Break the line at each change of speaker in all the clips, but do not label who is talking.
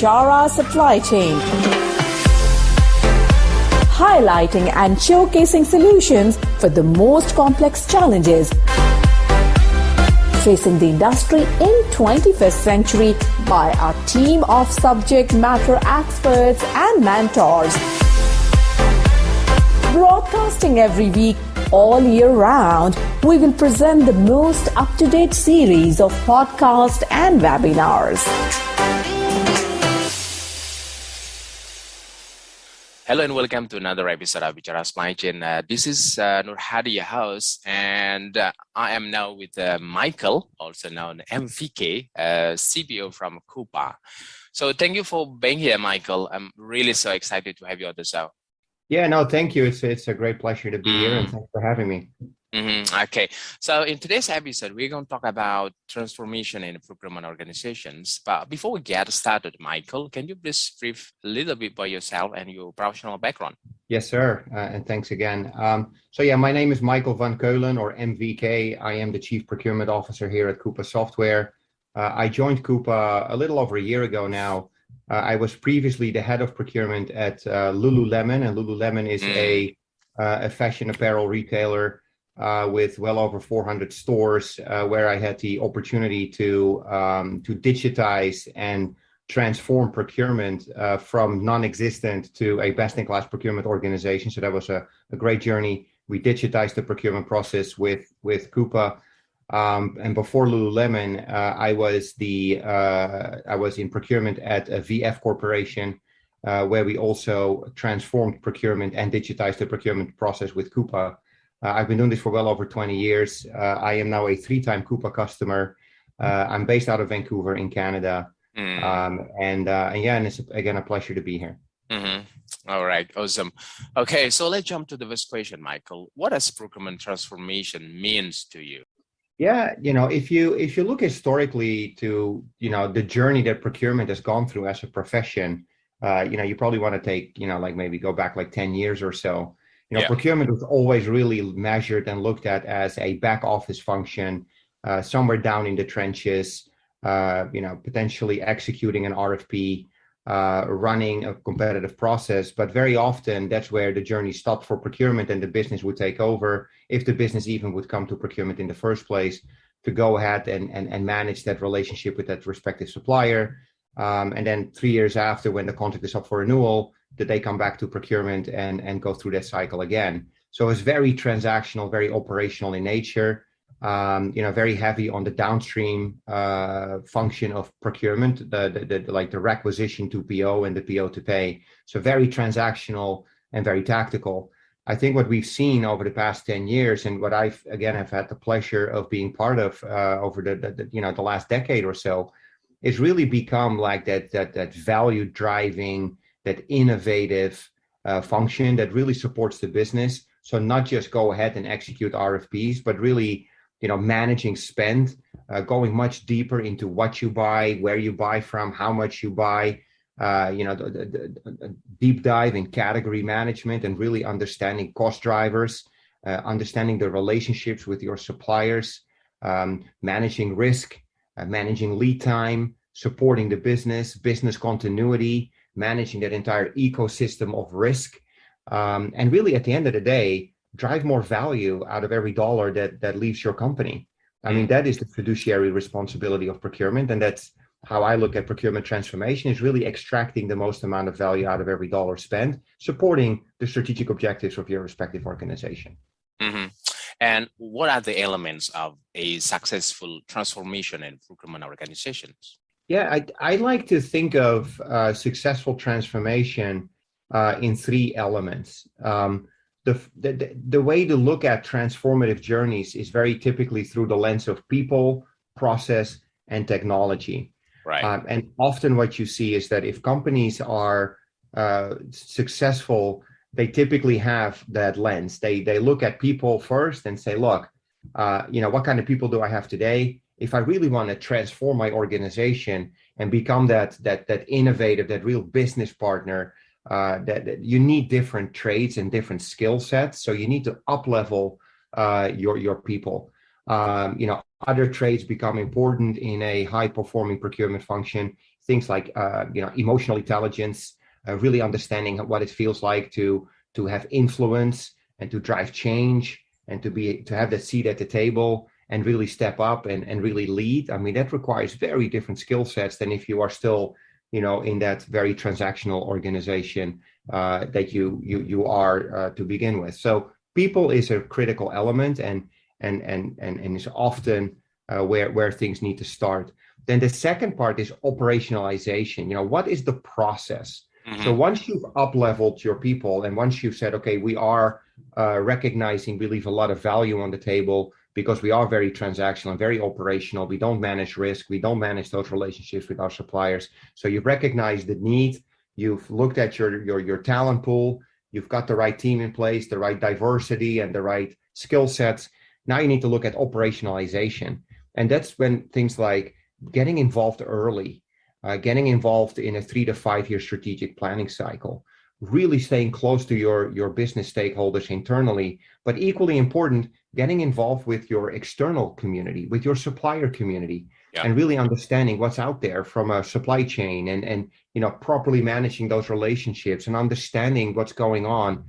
HR supply chain, highlighting and showcasing solutions for the most complex challenges facing the industry in 21st century by our team of subject matter experts and mentors. Broadcasting every week, all year round, we will present the most up-to-date series of podcasts and webinars.
Hello and welcome to another episode of Bicara Supply Chain. This is Nur Hadi, your host, and I am now with Michael, also known MVK, CPO from Coupa. So thank you for being here, Michael. I'm really so excited to have you on the show.
Yeah, no, thank you. It's a great pleasure to be here, and thanks for having me.
Okay, so in today's episode, we're going to talk about transformation in procurement organizations. But before we get started, Michael, can you please brief a little bit about yourself and your professional background?
Yes, sir, and thanks again. My name is Michael van Keulen, or MVK. I am the Chief Procurement Officer here at Coupa Software. I joined Coupa a little over a year ago now. I was previously the head of procurement at Lululemon, and Lululemon is a fashion apparel retailer with well over 400 stores, where I had the opportunity to digitize and transform procurement from non-existent to a best-in-class procurement organization. So that was a great journey. We digitized the procurement process with Coupa. And before Lululemon, I was in procurement at a VF Corporation, where we also transformed procurement and digitized the procurement process with Coupa. I've been doing this for well over 20 years. I am now a 3-time Coupa customer. I'm based out of Vancouver in Canada. And it's again a pleasure to be here.
All right, awesome. Okay, so let's jump to the first question, Michael. What does procurement transformation means to you?
Yeah, if you look historically to, the journey that procurement has gone through as a profession, you probably want to take, maybe go back 10 years or so. Procurement was always really measured and looked at as a back office function, somewhere down in the trenches, potentially executing an RFP, running a competitive process. But very often that's where the journey stopped for procurement, and the business would take over, if the business even would come to procurement in the first place, to go ahead and manage that relationship with that respective supplier. And then 3 years after, when the contract is up for renewal, that they come back to procurement and go through that cycle again. So it's very transactional, very operational in nature. Very heavy on the downstream function of procurement, the requisition to PO and the PO to pay. So very transactional and very tactical. I think what we've seen over the past 10 years, and what I've again have had the pleasure of being part of over the last decade or so, is really become like that value driving, that innovative function that really supports the business. So not just go ahead and execute RFPs, but really managing spend, going much deeper into what you buy, where you buy from, how much you buy, the deep dive in category management and really understanding cost drivers, understanding the relationships with your suppliers, managing risk, managing lead time, supporting the business continuity, managing that entire ecosystem of risk. And really at the end of the day, drive more value out of every dollar that leaves your company. I mean, that is the fiduciary responsibility of procurement. And that's how I look at procurement transformation, is really extracting the most amount of value out of every dollar spent, supporting the strategic objectives of your respective organization.
And what are the elements of a successful transformation in procurement organizations?
Yeah, I like to think of successful transformation in 3 elements. The way to look at transformative journeys is very typically through the lens of people, process, and technology.
Right.
And often what you see is that if companies are successful, they typically have that lens. They look at people first and say, look, what kind of people do I have today? If I really want to transform my organization and become that innovative, that real business partner, that you need different traits and different skill sets. So you need to up-level your people. Other traits become important in a high-performing procurement function. Things like emotional intelligence, really understanding what it feels like to have influence and to drive change and to have that seat at the table and really step up and really lead. I mean, that requires very different skill sets than if you are still, in that very transactional organization that you are to begin with. So people is a critical element and is often where things need to start. Then the second part is operationalization. What is the process? So once you've up-leveled your people and once you've said, okay, we are recognizing we leave a lot of value on the table because we are very transactional and very operational. We don't manage risk. We don't manage those relationships with our suppliers. So you've recognized the need. You've looked at your talent pool. You've got the right team in place, the right diversity and the right skill sets. Now you need to look at operationalization. And that's when things like getting involved early, getting involved in a 3 to 5 year strategic planning cycle, really staying close to your business stakeholders internally, but equally important, getting involved with your external community, with your supplier community, and really understanding what's out there from a supply chain and properly managing those relationships and understanding what's going on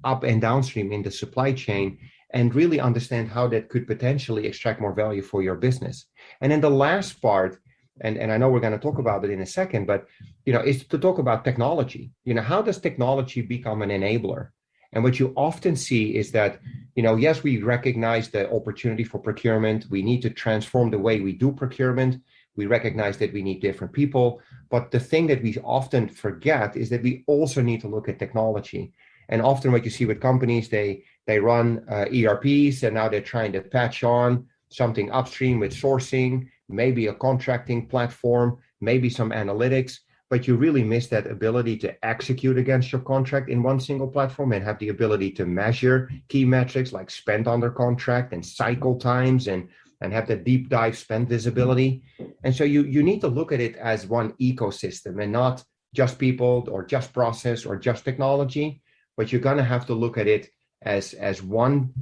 up and downstream in the supply chain, and really understand how that could potentially extract more value for your business. And then the last part, and I know we're going to talk about it in a second, but is to talk about technology. How does technology become an enabler? And what you often see is that, yes, we recognize the opportunity for procurement. We need to transform the way we do procurement. We recognize that we need different people. But the thing that we often forget is that we also need to look at technology. And often what you see with companies, they run ERPs, and now they're trying to patch on something upstream with sourcing, maybe a contracting platform, maybe some analytics, but you really miss that ability to execute against your contract in one single platform and have the ability to measure key metrics like spend under contract and cycle times and have the deep dive spend visibility. And so you need to look at it as one ecosystem and not just people or just process or just technology, but you're going to have to look at it as one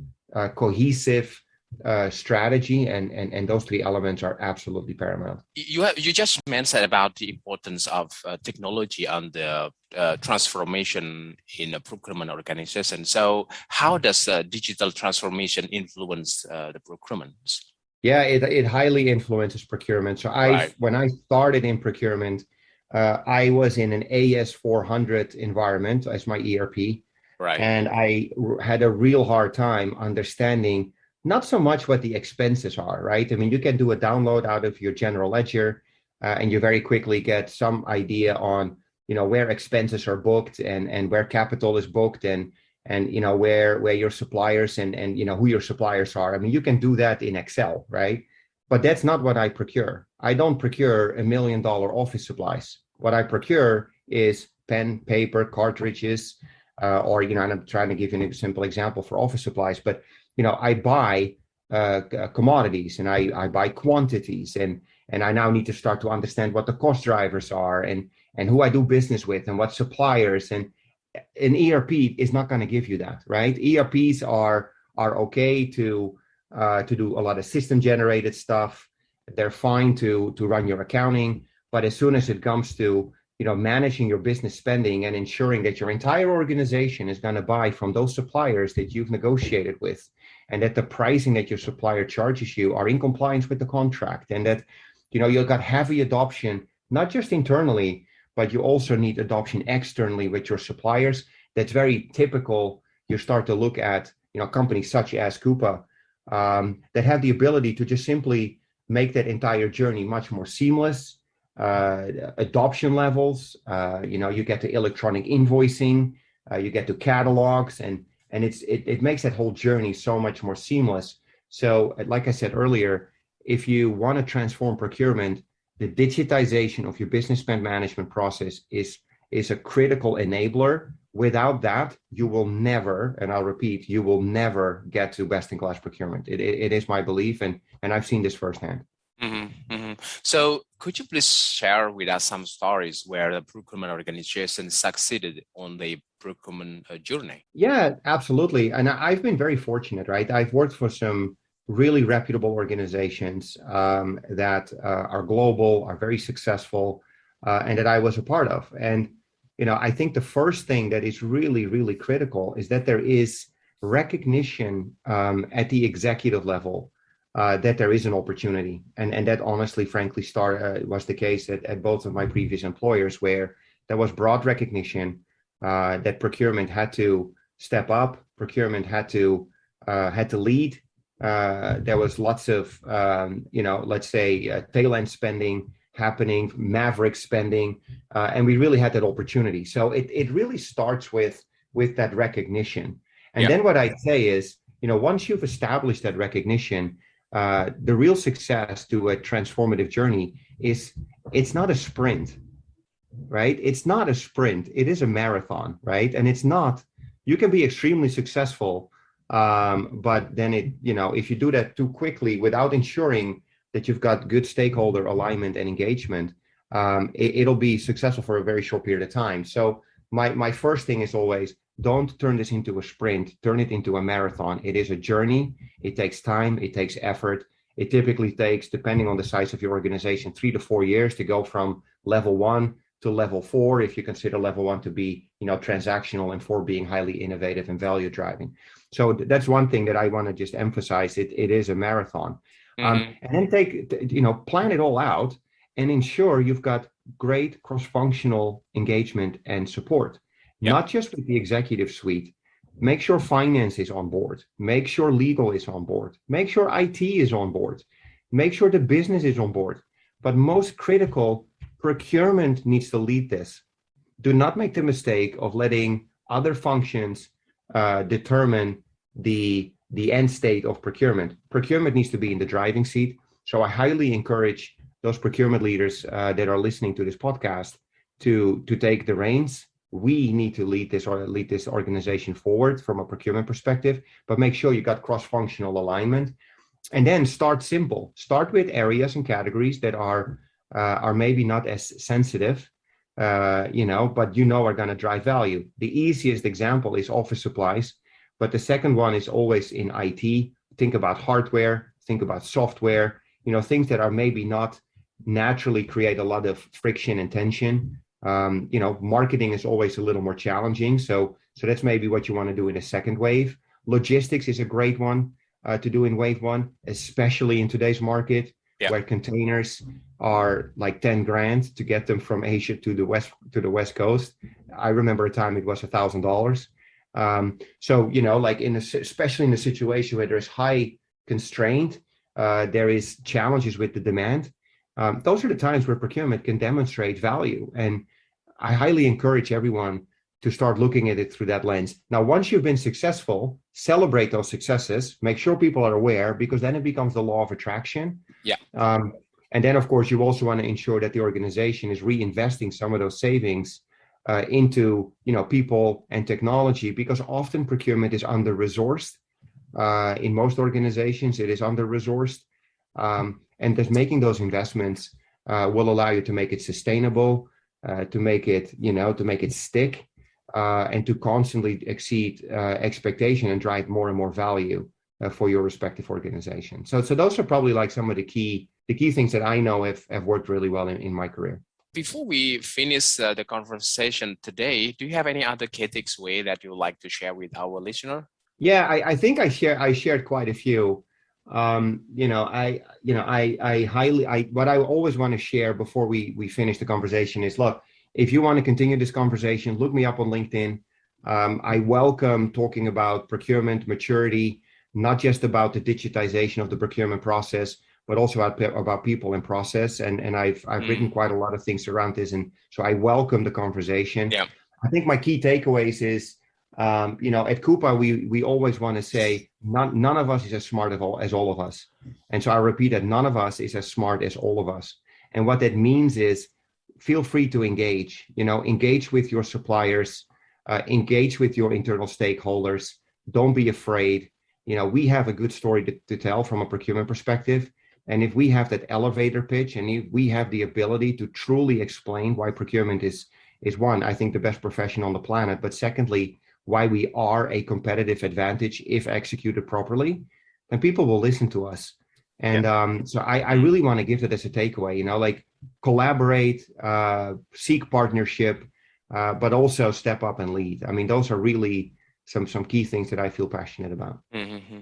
cohesive strategy, and those three elements are absolutely paramount.
You just mentioned about the importance of technology and the transformation in a procurement organization. So how does digital transformation influence the procurement?
Yeah, it highly influences procurement. So when I started in procurement, I was in an AS400 environment as my ERP.
Right.
And I had a real hard time understanding not so much what the expenses are, right? I mean, you can do a download out of your general ledger and you very quickly get some idea on, where expenses are booked and where capital is booked and where your suppliers and who your suppliers are. I mean, you can do that in Excel, right? But that's not what I procure. I don't procure $1 million office supplies. What I procure is pen, paper, cartridges, or, and I'm trying to give you a simple example for office supplies, but, I buy commodities and I buy quantities and I now need to start to understand what the cost drivers are and who I do business with and what suppliers, and an ERP is not going to give you that, right? ERPs are okay to do a lot of system generated stuff. They're fine to run your accounting, but as soon as it comes to managing your business spending and ensuring that your entire organization is going to buy from those suppliers that you've negotiated with, and that the pricing that your supplier charges you are in compliance with the contract, and that you've got heavy adoption, not just internally, but you also need adoption externally with your suppliers. That's very typical. You start to look at companies such as Coupa that have the ability to just simply make that entire journey much more seamless. Adoption levels, you get to electronic invoicing, you get to catalogs, and it makes that whole journey so much more seamless. So like I said earlier, if you want to transform procurement, the digitization of your business spend management process is a critical enabler. Without that, you will never, and I'll repeat, you will never get to best-in-class procurement. It is my belief, and I've seen this firsthand.
Mm-hmm, mm-hmm. So could you please share with us some stories where the procurement organization succeeded on the procurement journey?
Yeah, absolutely. And I've been very fortunate, right? I've worked for some really reputable organizations that are global, are very successful, and that I was a part of. And I think the first thing that is really, really critical is that there is recognition at the executive level that there is an opportunity. And that honestly, frankly, was the case at both of my previous employers, where there was broad recognition that procurement had to step up, procurement had to lead. There was lots of, let's say, tail end spending happening, maverick spending, and we really had that opportunity. So it really starts with that recognition. And then what I'd say is, once you've established that recognition, the real success to a transformative journey is it's not a sprint, right? It's not a sprint. It is a marathon, right? And it's not. You can be extremely successful, but then if you do that too quickly without ensuring that you've got good stakeholder alignment and engagement, it'll be successful for a very short period of time. So my first thing is always, don't turn this into a sprint, turn it into a marathon. It is a journey. It takes time. It takes effort. It typically takes, depending on the size of your organization, 3 to 4 years to go from level 1 to level 4, if you consider level 1 to be, transactional, and 4 being highly innovative and value driving. So that's one thing that I want to just emphasize. It is a marathon. And then plan it all out and ensure you've got great cross-functional engagement and support, not just with the executive suite. Make sure finance is on board. Make sure legal is on board. Make sure IT is on board. Make sure the business is on board. But most critical, procurement needs to lead this. Do not make the mistake of letting other functions determine the end state of procurement. Procurement needs to be in the driving seat. So I highly encourage those procurement leaders that are listening to this podcast to take the reins. We need to lead this organization forward from a procurement perspective, but make sure you got cross-functional alignment. And then start simple. Start with areas and categories that are maybe not as sensitive, but are going to drive value. The easiest example is office supplies, but the second one is always in IT. Think about hardware, think about software, things that are maybe not naturally create a lot of friction and tension. Marketing is always a little more challenging. So that's maybe what you want to do in a second wave. Logistics is a great one to do in wave 1, especially in today's market, where containers are like 10 grand to get them from Asia to the West Coast. I remember a time it was $1,000. Especially in a situation where there's high constraint, there is challenges with the demand. Those are the times where procurement can demonstrate value. And I highly encourage everyone to start looking at it through that lens. Now, once you've been successful, celebrate those successes, make sure people are aware, because then it becomes the law of attraction. And then, of course, you also want to ensure that the organization is reinvesting some of those savings into people and technology, because often procurement is under-resourced. In most organizations, it is under-resourced. And just making those investments will allow you to make it sustainable, to make it stick, and to constantly exceed expectation and drive more and more value for your respective organization. So those are probably like some of the key things that I know have worked really well in my career.
Before we finish the conversation today, do you have any other key takeaway that you would like to share with our listener?
Yeah, I think I shared quite a few. What I always want to share before we finish the conversation is, look, if you want to continue this conversation, look me up on LinkedIn. I welcome talking about procurement maturity, not just about the digitization of the procurement process, but also about people and process. And I've written quite a lot of things around this. And so I welcome the conversation.
Yeah.
I think my key takeaways is, at Coupa, we always want to say none of us is as smart as all of us. And so I repeat that none of us is as smart as all of us. And what that means is, feel free to engage with your suppliers, engage with your internal stakeholders. Don't be afraid. We have a good story to tell from a procurement perspective. And if we have that elevator pitch, and if we have the ability to truly explain why procurement is one, I think, the best profession on the planet, but secondly, why we are a competitive advantage if executed properly, then people will listen to us. And so I really want to give that as a takeaway, like collaborate, seek partnership, but also step up and lead. I mean, those are really some key things that I feel passionate about.
Mm-hmm.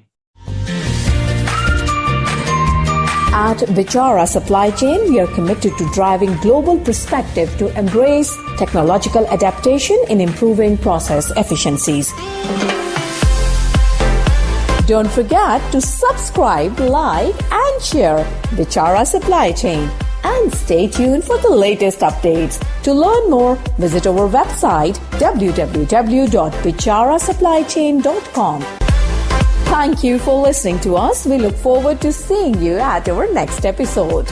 At Bichara Supply Chain, we are committed to driving global perspective to embrace technological adaptation in improving process efficiencies. Don't forget to subscribe, like, and share Bichara Supply Chain. And stay tuned for the latest updates. To learn more, visit our website www.bicharasupplychain.com. Thank you for listening to us. We look forward to seeing you at our next episode.